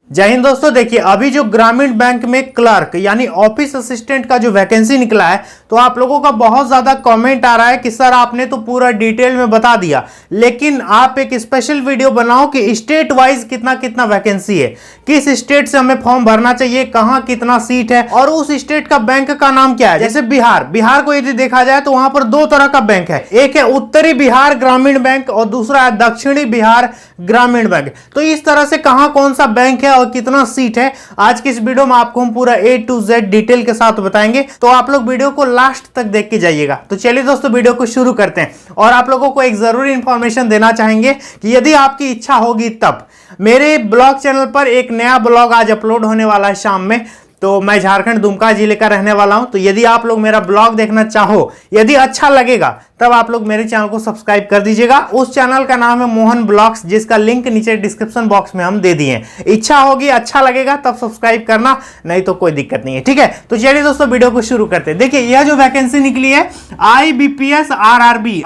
जय हिंद दोस्तों। देखिए अभी जो ग्रामीण बैंक में क्लर्क यानी ऑफिस असिस्टेंट का जो वैकेंसी निकला है तो आप लोगों का बहुत ज्यादा कमेंट आ रहा है कि सर आपने तो पूरा डिटेल में बता दिया, लेकिन आप एक स्पेशल वीडियो बनाओ कि स्टेट वाइज कितना कितना वैकेंसी है, किस स्टेट से हमें फॉर्म भरना चाहिए, कहां कितना सीट है और उस स्टेट का बैंक का नाम क्या है। जैसे बिहार को यदि देखा जाए तो वहां पर दो तरह का बैंक है, एक है उत्तरी बिहार ग्रामीण बैंक और दूसरा है दक्षिणी बिहार ग्रामीण बैंक। तो इस तरह से कहां कौन सा बैंक है और कितना सीट है, आज की इस वीडियो में आपको हम पूरा A to Z डिटेल के साथ बताएंगे, तो आप लोग वीडियो को लास्ट तक देख के जाइएगा। तो चलिए दोस्तों वीडियो को शुरू करते हैं और आप लोगों को एक जरूरी इंफॉर्मेशन देना चाहेंगे कि यदि आपकी इच्छा होगी तब मेरे ब्लॉग चैनल पर एक नया ब्लॉग आज अपलोड होने वाला है शाम में। तो मैं झारखंड दुमका जिले का रहने वाला हूं, तो यदि आप लोग मेरा ब्लॉग देखना चाहो, यदि अच्छा लगेगा तब आप लोग मेरे चैनल को सब्सक्राइब कर दीजिएगा। उस चैनल का नाम है मोहन ब्लॉग्स, जिसका लिंक नीचे डिस्क्रिप्शन बॉक्स में हम दे दिए। इच्छा होगी, अच्छा लगेगा तब सब्सक्राइब करना, नहीं तो कोई दिक्कत नहीं है, ठीक है। तो चलिए दोस्तों वीडियो को शुरू करते हैं। देखिए यह जो वैकेंसी निकली है IBPS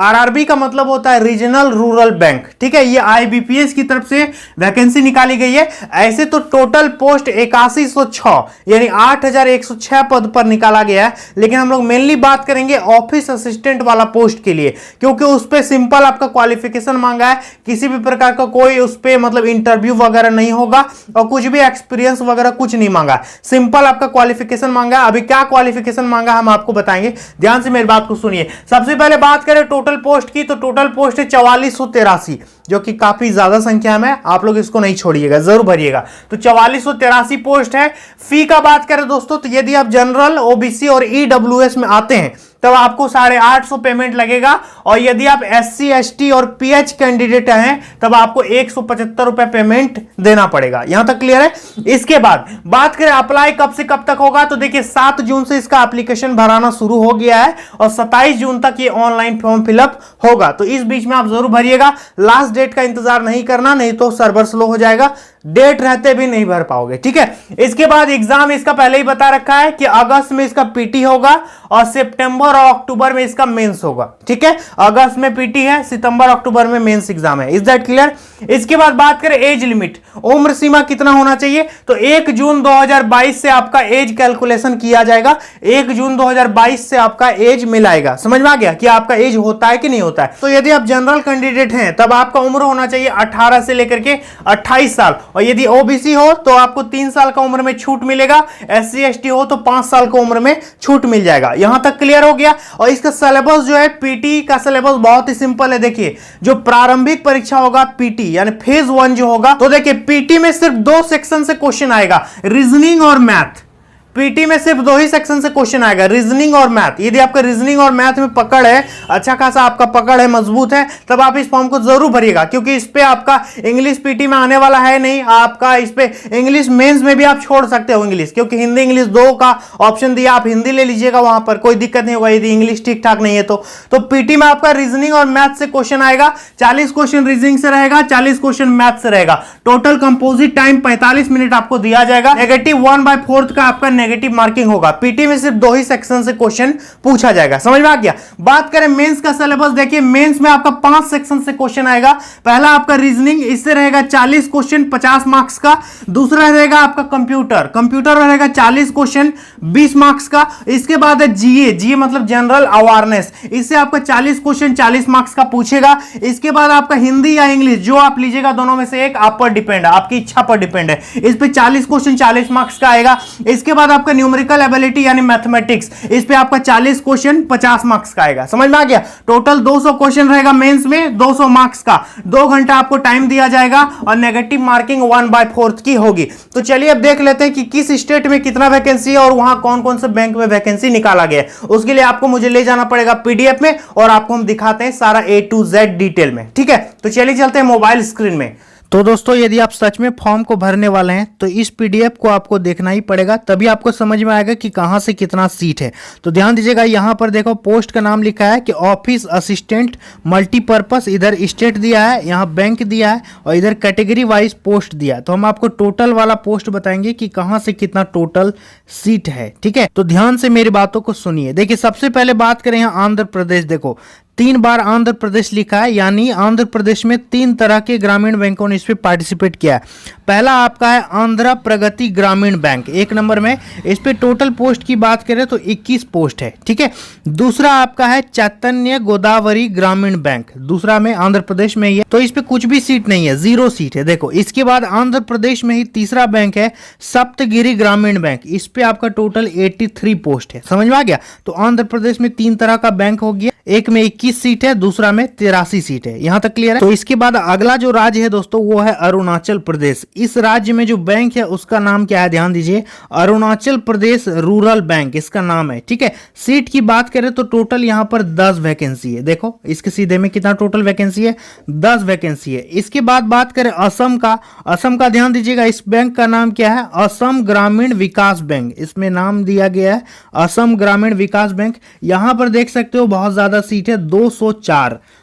RRB का मतलब होता है रीजनल रूरल बैंक, ठीक है। ये IBPS की तरफ से वैकेंसी निकाली गई है। ऐसे तो टोटल पोस्ट 8106 यानी 8106 पद पर निकाला गया है, लेकिन हम लोग मेनली बात करेंगे ऑफिस असिस्टेंट वाला पोस्ट के लिए, क्योंकि उस पे सिंपल आपका क्वालिफिकेशन मांगा है। किसी भी प्रकार का कोई उस पे मतलब इंटरव्यू वगैरह नहीं होगा और कुछ भी एक्सपीरियंस वगैरह कुछ नहीं मांगा है, सिंपल आपका क्वालिफिकेशन मांगा है। अभी क्या क्वालिफिकेशन मांगा हम आपको बताएंगे, ध्यान से मेरी बात को सुनिए। सबसे पहले बात करें टोटल पोस्ट की, तो टोटल पोस्ट है 4483, जो कि काफी ज्यादा संख्या में, आप लोग इसको नहीं छोड़िएगा, जरूर भरिएगा। तो 4483 पोस्ट है। फी का बात करें दोस्तों, तो यदि आप जनरल, OBC और EWS में आते हैं तब आपको 850 पेमेंट लगेगा, और यदि आप SC ST और PH कैंडिडेट हैं तब आपको 175 रुपए पेमेंट देना पड़ेगा। यहां तक क्लियर है। इसके बाद बात करें अप्लाई कब से कब तक होगा, तो देखिए 7 जून से इसका एप्लीकेशन भराना शुरू हो गया है और 27 जून तक ये ऑनलाइन फॉर्म फिलअप होगा। तो इस बीच में आप जरूर भरिएगा, लास्ट डेट का इंतजार नहीं करना, नहीं तो सर्वर स्लो हो जाएगा, डेट रहते भी नहीं भर पाओगे, ठीक है। इसके बाद एग्जाम इसका पहले ही बता रखा है कि अगस्त में इसका PT होगा और सितंबर और अक्टूबर में इसका मेंस होगा, ठीक है। अगस्त में PT है, सितंबर अक्टूबर में मेंस एग्जाम है। Is that clear. इसके बाद बात करें एज लिमिट, उम्र सीमा कितना होना चाहिए, तो 1 जून 2022 से आपका एज कैलकुलेशन किया जाएगा। 1 जून 2022 से आपका एज मिलाएगा। समझ में आ गया कि आपका एज होता है कि नहीं होता है। तो यदि आप जनरल कैंडिडेट हैं तब आपका उम्र होना चाहिए 18 से लेकर के 28 साल, और यदि OBC हो तो आपको 3 साल का उम्र में छूट मिलेगा, SC ST हो तो 5 साल का उम्र में छूट मिल जाएगा। यहां तक क्लियर हो गया। और इसका सिलेबस जो है, PT का सिलेबस बहुत ही सिंपल है। देखिए जो प्रारंभिक परीक्षा होगा PT यानी फेज 1 जो होगा, तो देखिए PT में सिर्फ 2 सेक्शन से क्वेश्चन आएगा, रीजनिंग और मैथ। PT में सिर्फ 2 ही सेक्शन से क्वेश्चन आएगा, रीजनिंग और मैथ। यदि आपका रीजनिंग और मैथ में पकड़ है, अच्छा खासा आपका पकड़ है, मजबूत है, तब आप इस फॉर्म को जरूर भरिएगा, क्योंकि इस पे आपका इंग्लिश PT में आने वाला है नहीं। आपका इस पे इंग्लिश मेंस में भी आप छोड़ सकते हो इंग्लिश, क्योंकि हिंदी इंग्लिश 2 का ऑप्शन दिया, आप हिंदी ले लीजिएगा, वहां पर कोई दिक्कत नहीं होगा यदि इंग्लिश ठीक ठाक नहीं है तो। PT में आपका रीजनिंग और मैथ से क्वेश्चन आएगा, 40 क्वेश्चन रीजनिंग से रहेगा, 40 क्वेश्चन मैथ से रहेगा। टोटल कंपोजिट टाइम 45 मिनट आपको दिया जाएगा। -1/4 का आपका नेगेटिव मार्किंग होगा। PT में सिर्फ 2 ही सेक्शन से क्वेश्चन पूछा जाएगा। समझ में आ गया। बात करें मेंस का सिलेबस, देखिए मेंस में आपका 5 सेक्शन से क्वेश्चन आएगा। पहला आपका रीजनिंग, इससे रहेगा 40 क्वेश्चन 50 मार्क्स का। दूसरा रहेगा आपका कंप्यूटर में रहेगा 40 क्वेश्चन 20 मार्क्स का। इसके बाद है GA मतलब जनरल अवेयरनेस, इससे आपका 40 क्वेश्चन 40 मार्क्स का पूछेगा। इसके बाद आपका हिंदी या इंग्लिश जो आप लीजिएगा, दोनों में से एक आप पर डिपेंड है, आपकी इच्छा पर डिपेंड है। इस पे 40 क्वेश्चन 40 मार्क्स का आएगा। इसके बाद आपका न्यूमेरिकल एबिलिटी यानी मैथमेटिक्स, इस पे आपका 40 क्वेश्चन 50 मार्क्स का आएगा। समझ में आ गया। टोटल 200 क्वेश्चन रहेगा मेंस में, 200 मार्क्स का। 2 घंटा आपको टाइम दिया जाएगा और नेगेटिव मार्किंग 1/4 की होगी। तो चलिए अब देख लेते हैं कि किस स्टेट में कितना वैकेंसी है और वहां कौन कौन से बैंक में वैकेंसी निकाला गया है। उसके लिए आपको मुझे ले जाना पड़ेगा PDF में और आपको हम दिखाते हैं सारा A to Z डिटेल में, ठीक है। तो चलिए चलते हैं मोबाइल स्क्रीन में। तो दोस्तों यदि आप सच में फॉर्म को भरने वाले हैं तो इस PDF को आपको देखना ही पड़ेगा, तभी आपको समझ में आएगा कि कहां से कितना सीट है। तो ध्यान दीजिएगा, यहां पर देखो पोस्ट का नाम लिखा है कि ऑफिस असिस्टेंट मल्टीपर्पस, इधर स्टेट दिया है, यहां बैंक दिया है और इधर कैटेगरी वाइज पोस्ट दिया है। तो हम आपको टोटल वाला पोस्ट बताएंगे कि कहां से कितना टोटल सीट है, ठीक है। तो ध्यान से मेरी बातों को सुनिए। देखिए सबसे पहले बात करें यहाँ आंध्र प्रदेश, देखो 3 बार आंध्र प्रदेश लिखा है, यानी आंध्र प्रदेश में 3 तरह के ग्रामीण बैंकों ने इस पे पार्टिसिपेट किया है। पहला आपका है आंध्र प्रगति ग्रामीण बैंक, 1 नंबर में। इस पे टोटल पोस्ट की बात करें तो 21 पोस्ट है, ठीक है। दूसरा आपका है चैतन्य गोदावरी ग्रामीण बैंक, दूसरा में आंध्र प्रदेश में ही है, तो इस पे कुछ भी सीट नहीं है, 0 सीट है। देखो इसके बाद आंध्र प्रदेश में ही तीसरा बैंक है सप्तगिरी ग्रामीण बैंक, इस पे आपका टोटल 83 पोस्ट है। समझ में आ गया? तो आंध्र प्रदेश में 3 तरह का बैंक हो गया, एक में 21 सीट है, दूसरा में 83 सीट है। यहां तक क्लियर है? तो इसके बाद अगला जो राज्य है दोस्तों वो है अरुणाचल प्रदेश। इस राज्य में जो बैंक है उसका नाम क्या है, ध्यान दीजिए, अरुणाचल प्रदेश रूरल बैंक इसका नाम है, ठीक है। सीट की बात करें तो टोटल यहां पर 10 वैकेंसी है। देखो इसके सीधे में कितना टोटल वैकेंसी है, 10 वैकेंसी है। इसके बाद बात करें असम का, असम का ध्यान दीजिएगा, इस बैंक का नाम क्या है, असम ग्रामीण विकास बैंक, इसमें नाम दिया गया है असम ग्रामीण विकास बैंक। यहां पर देख सकते हो बहुत ज्यादा सीट है,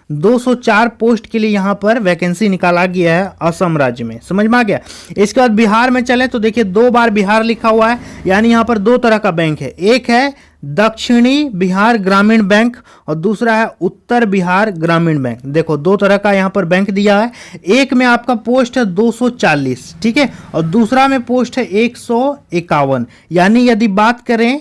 204 पोस्ट के लिए यहां पर वैकेंसी निकाला गया है असम राज्य में। समझ में आ गया? इसके बाद बिहार में चले तो देखिए 2 बार बिहार लिखा हुआ है, यानी यहां पर 2 तरह का बैंक है, एक है दक्षिणी बिहार ग्रामीण बैंक और दूसरा है उत्तर बिहार ग्रामीण बैंक। देखो 2 तरह का यहां पर बैंक दिया है, एक में आपका पोस्ट है 240, ठीक है, और दूसरा में पोस्ट है 151। यानी यदि बात करें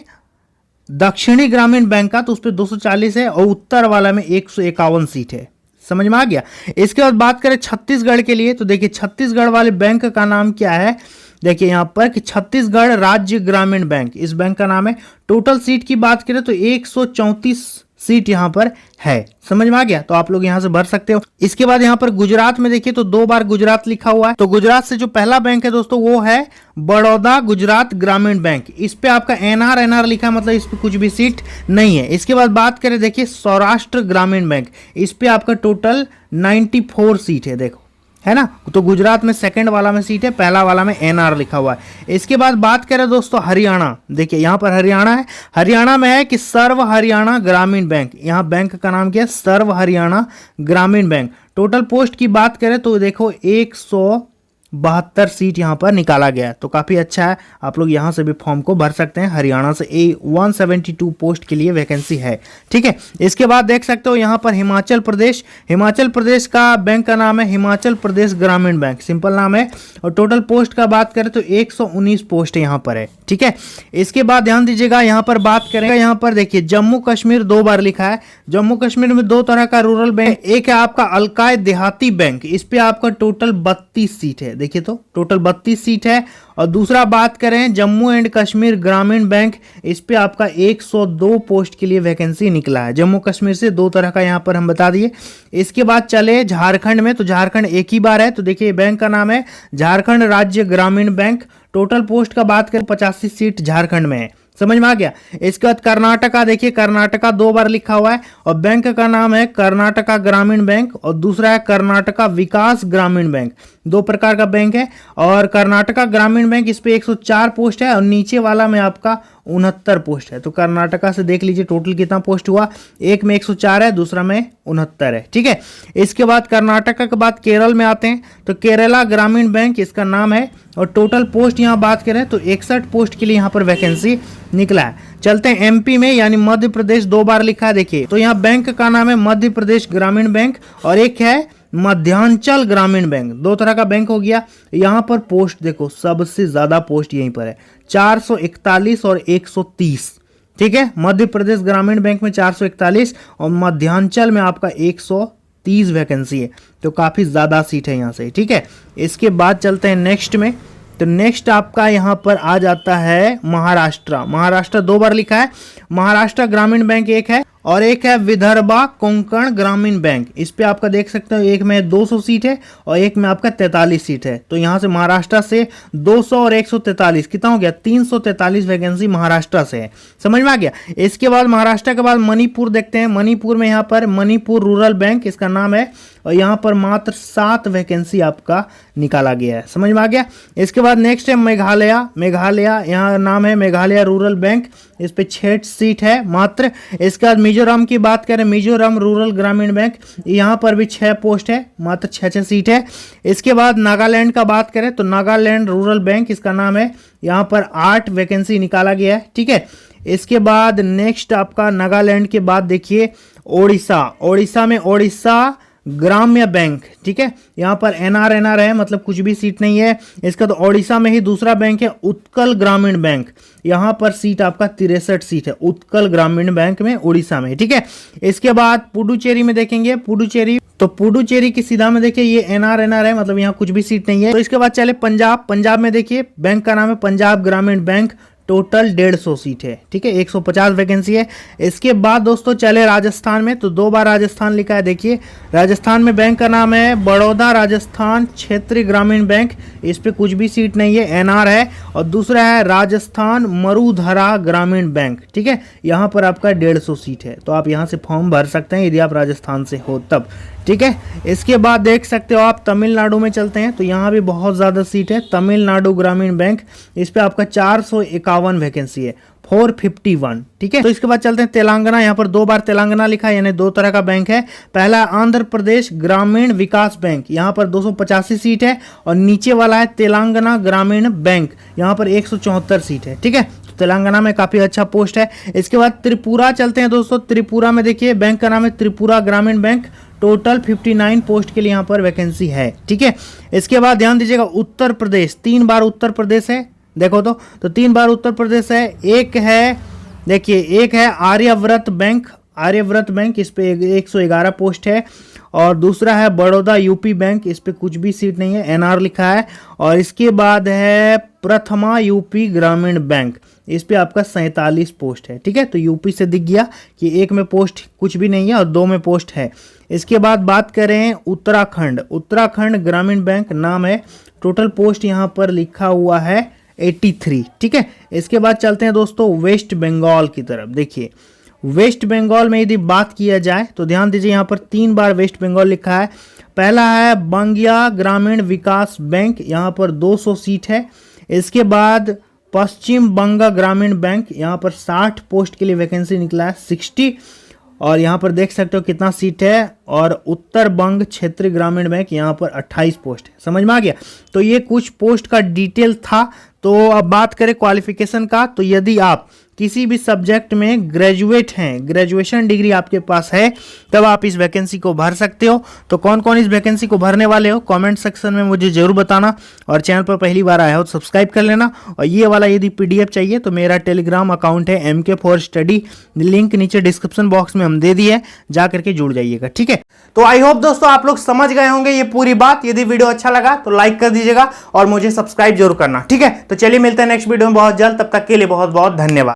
दक्षिणी ग्रामीण बैंक का तो उस पर 240 है और उत्तर वाला में 151 सीट है। समझ में आ गया? इसके बाद बात करें छत्तीसगढ़ के लिए तो देखिए छत्तीसगढ़ वाले बैंक का नाम क्या है, देखिए यहां पर कि छत्तीसगढ़ राज्य ग्रामीण बैंक, इस बैंक का नाम है। टोटल सीट की बात करें तो 134 सीट यहां पर है। समझ में आ गया? तो आप लोग यहां से भर सकते हो। इसके बाद यहां पर गुजरात में देखिए तो 2 बार गुजरात लिखा हुआ है, तो गुजरात से जो पहला बैंक है दोस्तों वो है बड़ौदा गुजरात ग्रामीण बैंक, इस पे आपका एनआर लिखा है, मतलब इस पे कुछ भी सीट नहीं है। इसके बाद बात करें देखिए सौराष्ट्र ग्रामीण बैंक, इस पे आपका टोटल 94 सीट है, देखो है ना। तो गुजरात में सेकंड वाला में सीट है, पहला वाला में एनआर लिखा हुआ है। इसके बाद बात करें दोस्तों हरियाणा, देखिए यहां पर हरियाणा है, हरियाणा में है कि सर्व हरियाणा ग्रामीण बैंक, यहां बैंक का नाम क्या है, सर्व हरियाणा ग्रामीण बैंक। टोटल पोस्ट की बात करें तो देखो 172 सीट यहां पर निकाला गया है, तो काफी अच्छा है। आप लोग यहां से भी फॉर्म को भर सकते हैं। हरियाणा से 172 पोस्ट के लिए वैकेंसी है, ठीक है। इसके बाद देख सकते हो यहां पर हिमाचल प्रदेश, हिमाचल प्रदेश का बैंक का नाम है हिमाचल प्रदेश ग्रामीण बैंक, सिंपल नाम है। और टोटल पोस्ट का बात करें तो 119 पोस्ट यहां पर है, ठीक है। इसके बाद ध्यान दीजिएगा यहां पर बात करेंगे, यहां पर देखिए जम्मू कश्मीर 2 बार लिखा है। जम्मू कश्मीर में 2 तरह का रूरल बैंक, एक है आपका अलकाय देहाती बैंक, इस पे आपका टोटल 32 सीट है, देखिए तो टोटल 32 सीट है। और दूसरा बात करें जम्मू एंड कश्मीर ग्रामीण बैंक, इस पे आपका 102 पोस्ट के लिए वैकेंसी निकला है। जम्मू कश्मीर से 2 तरह का यहां पर हम बता दिए। इसके बाद चले झारखंड में, तो झारखंड एक ही बार है, तो देखिए बैंक का नाम है झारखंड राज्य ग्रामीण बैंक। टोटल पोस्ट का बात करें 85 सीट झारखंड में है। समझ में आ गया? इसके बाद कर्नाटका, देखिए कर्नाटका 2 बार लिखा हुआ है और बैंक का नाम है कर्नाटका ग्रामीण बैंक और दूसरा है कर्नाटका विकास ग्रामीण बैंक। 2 प्रकार का बैंक है और कर्नाटका ग्रामीण बैंक इस पे 104 पोस्ट है और नीचे वाला में आपका 69 पोस्ट है। तो कर्नाटका से देख लीजिए टोटल कितना पोस्ट हुआ, एक में 104 है, दूसरा में 69 है, ठीक है। इसके बाद कर्नाटका के बाद केरल में आते हैं, तो केरला ग्रामीण बैंक इसका नाम है और टोटल पोस्ट यहाँ बात करें तो 61 पोस्ट के लिए यहाँ पर वैकेंसी निकला है। चलते हैं एमपी में, यानी मध्य प्रदेश 2 बार लिखा है, देखिए तो यहाँ बैंक का नाम है मध्य प्रदेश ग्रामीण बैंक और एक है मध्यांचल ग्रामीण बैंक। 2 तरह का बैंक हो गया। यहाँ पर पोस्ट देखो सबसे ज्यादा पोस्ट यहीं पर है, 441 और 130, ठीक है। मध्य प्रदेश ग्रामीण बैंक में 441 और मध्यांचल में आपका 130 वैकेंसी है, तो काफी ज्यादा सीट है यहाँ से, ठीक है। इसके बाद चलते हैं नेक्स्ट में, तो नेक्स्ट आपका यहाँ पर आ जाता है महाराष्ट्र। महाराष्ट्र 2 बार लिखा है, महाराष्ट्र ग्रामीण बैंक एक है और एक है विदर्भा कोंकण ग्रामीण बैंक। इस पे आपका देख सकते हो एक में 200 सीट है और एक में आपका 43 सीट है। तो यहाँ से महाराष्ट्र से 200 और 143 कितना हो गया, 343 वैकेंसी महाराष्ट्र से है। समझ में आ गया? इसके बाद महाराष्ट्र के बाद मणिपुर देखते हैं। मणिपुर में यहाँ पर मणिपुर रूरल बैंक इसका नाम है और यहाँ पर मात्र 7 वैकेंसी आपका निकाला गया है। समझ में आ गया। इसके बाद नेक्स्ट है मेघालय यहाँ नाम है मेघालय रूरल बैंक, इस पे 6 सीट है मात्र। इसके बाद मिजोरम की बात करें, मिजोरम रूरल ग्रामीण बैंक, यहाँ पर भी 6 पोस्ट है, मात्र 6 सीट है। इसके बाद नागालैंड का बात करें तो नागालैंड रूरल बैंक इसका नाम है, यहाँ पर 8 वैकेंसी निकाला गया है। ठीक है। इसके बाद नेक्स्ट आपका नागालैंड के बाद देखिए ओडिशा में ओडिशा ग्राम्य बैंक। ठीक है। यहाँ पर एनआर है, मतलब कुछ भी सीट नहीं है इसका। तो ओडिशा में ही दूसरा बैंक है उत्कल ग्रामीण बैंक, यहाँ पर सीट आपका 63 सीट है उत्कल ग्रामीण बैंक में उड़ीसा में। ठीक है। इसके बाद पुडुचेरी में देखेंगे, पुडुचेरी की सीधा में देखिए ये एनआर है, मतलब यहाँ कुछ भी सीट नहीं है। तो इसके बाद चले पंजाब में देखिए बैंक का नाम है पंजाब ग्रामीण बैंक, टोटल 150 सीट है। ठीक है। 150 वैकेंसी है। इसके बाद दोस्तों चले राजस्थान में, तो 2 बार राजस्थान लिखा है। देखिए राजस्थान में बैंक का नाम है बड़ौदा राजस्थान क्षेत्रीय ग्रामीण बैंक, इस पे कुछ भी सीट नहीं है, एनआर है। और दूसरा है राजस्थान मरुधरा ग्रामीण बैंक। ठीक है। यहाँ पर आपका 150 सीट है, तो आप यहाँ से फॉर्म भर सकते हैं यदि आप राजस्थान से हो तब। ठीक है। इसके बाद देख सकते हो आप तमिलनाडु में चलते हैं, तो यहाँ भी बहुत ज़्यादा सीट है, तमिलनाडु ग्रामीण बैंक, इस पे आपका 451 वैकेंसी है, 451। ठीक है। तो इसके बाद चलते हैं तेलंगाना, यहाँ पर 2 बार तेलंगाना लिखा है, यानी 2 तरह का बैंक है। पहला आंध्र प्रदेश ग्रामीण विकास बैंक, यहाँ पर 285 सीट है। और नीचे वाला है तेलंगाना ग्रामीण बैंक, यहाँ पर 174 सीट है। ठीक है। तेलंगाना में काफी अच्छा पोस्ट है। इसके बाद त्रिपुरा चलते हैं दोस्तों, त्रिपुरा में देखिए बैंक का नाम है त्रिपुरा ग्रामीण बैंक, टोटल 59 पोस्ट के लिए यहाँ पर वैकेंसी है। ठीक है। इसके बाद ध्यान दीजिएगा उत्तर प्रदेश, 3 बार उत्तर प्रदेश है, देखो तो 3 बार उत्तर प्रदेश है। एक है देखिए, एक है आर्यव्रत बैंक, इस पे 111 पोस्ट है। और दूसरा है बड़ौदा यूपी बैंक, इस पे कुछ भी सीट नहीं है, एनआर लिखा है। और इसके बाद है प्रथमा यूपी ग्रामीण बैंक, इस पे आपका 47 पोस्ट है। ठीक है। तो यूपी से दिख गया कि एक में पोस्ट कुछ भी नहीं है और 2 में पोस्ट है। इसके बाद बात करें उत्तराखंड ग्रामीण बैंक नाम है, टोटल पोस्ट यहाँ पर लिखा हुआ है 83। ठीक है। इसके बाद चलते हैं दोस्तों वेस्ट बंगाल की तरफ। देखिए वेस्ट बंगाल में यदि बात किया जाए तो ध्यान दीजिए, यहाँ पर 3 बार वेस्ट बंगाल लिखा है। पहला है बंगिया ग्रामीण विकास बैंक, यहाँ पर 200 सीट है। इसके बाद पश्चिम बंगा ग्रामीण बैंक, यहाँ पर 60 पोस्ट के लिए वैकेंसी निकला है, 60। और यहाँ पर देख सकते हो कितना सीट है। और उत्तर बंग क्षेत्रीय ग्रामीण बैंक, यहाँ पर 28 पोस्ट है। समझ में आ गया। तो ये कुछ पोस्ट का डिटेल था। तो अब बात करें क्वालिफिकेशन का, तो यदि आप किसी भी सब्जेक्ट में ग्रेजुएट हैं, ग्रेजुएशन डिग्री आपके पास है, तब आप इस वैकेंसी को भर सकते हो। तो कौन कौन इस वैकेंसी को भरने वाले हो कमेंट सेक्शन में मुझे जरूर बताना। और चैनल पर पहली बार आया हो तो सब्सक्राइब कर लेना। और ये वाला यदि पीडीएफ चाहिए तो मेरा टेलीग्राम अकाउंट है MK4Study, लिंक नीचे डिस्क्रिप्शन बॉक्स में हम दे दिए, जा करके जुड़ जाइएगा। ठीक है। तो आई होप दोस्तों आप लोग समझ गए होंगे ये पूरी बात। यदि वीडियो अच्छा लगा तो लाइक कर दीजिएगा और मुझे सब्सक्राइब जरूर करना। ठीक है। तो चलिए मिलते हैं नेक्स्ट वीडियो में बहुत जल्द, तब तक के लिए बहुत बहुत धन्यवाद।